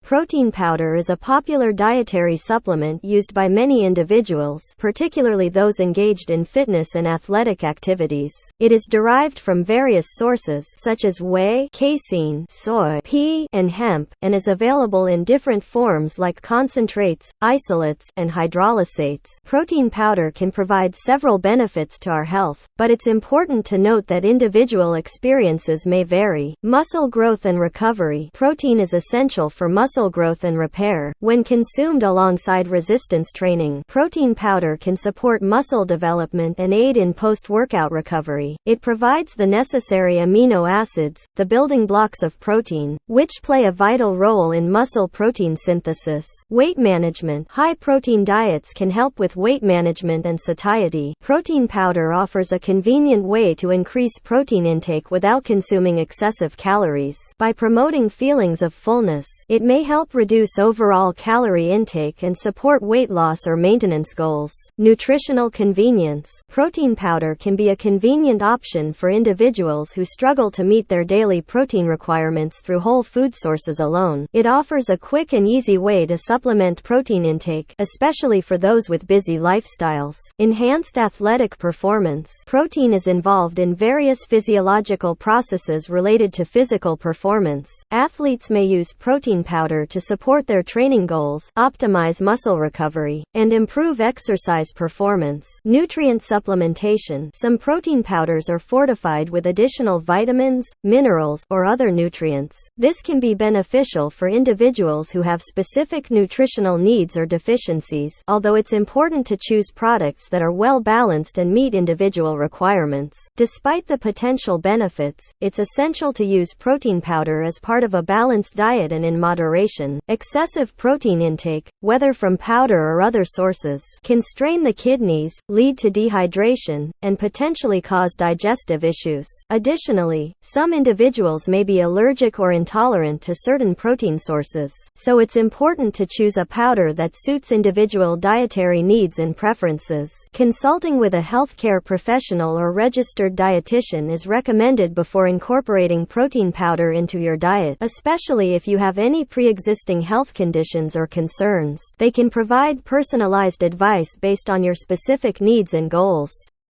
Protein powder is a popular dietary supplement used by many individuals, particularly those engaged in fitness and athletic activities. It is derived from various sources such as whey, casein, soy, pea, and hemp, and is available in different forms like concentrates, isolates, and hydrolysates. Protein powder can provide several benefits to our health, but it's important to note that individual experiences may vary. Muscle growth and recovery. Protein is essential for muscle growth and repair. When consumed alongside resistance training, protein powder can support muscle development and aid in post-workout recovery. It provides the necessary amino acids, the building blocks of protein, which play a vital role in muscle protein synthesis. Weight management. High-protein diets can help with weight management and satiety. Protein powder offers a convenient way to increase protein intake without consuming excessive calories. By promoting feelings of fullness, it may help reduce overall calorie intake and support weight loss or maintenance goals. Nutritional convenience. Protein powder can be a convenient option for individuals who struggle to meet their daily protein requirements through whole food sources alone. It offers a quick and easy way to supplement protein intake, especially for those with busy lifestyles. Enhanced athletic performance. Protein is involved in various physiological processes related to physical performance. Athletes may use protein powder to support their training goals, optimize muscle recovery, and improve exercise performance. Nutrient supplementation. Some protein powders are fortified with additional vitamins, minerals, or other nutrients. This can be beneficial for individuals who have specific nutritional needs or deficiencies, although it's important to choose products that are well balanced and meet individual requirements. Despite the potential benefits, it's essential to use protein powder as part of a balanced diet and in moderation. Excessive protein intake, whether from powder or other sources, can strain the kidneys, lead to dehydration, and potentially cause digestive issues. Additionally, some individuals may be allergic or intolerant to certain protein sources, so it's important to choose a powder that suits individual dietary needs and preferences. Consulting with a healthcare professional or registered dietitian is recommended before incorporating protein powder into your diet, especially if you have any pre-existing health conditions or concerns. They can provide personalized advice based on your specific needs and goals.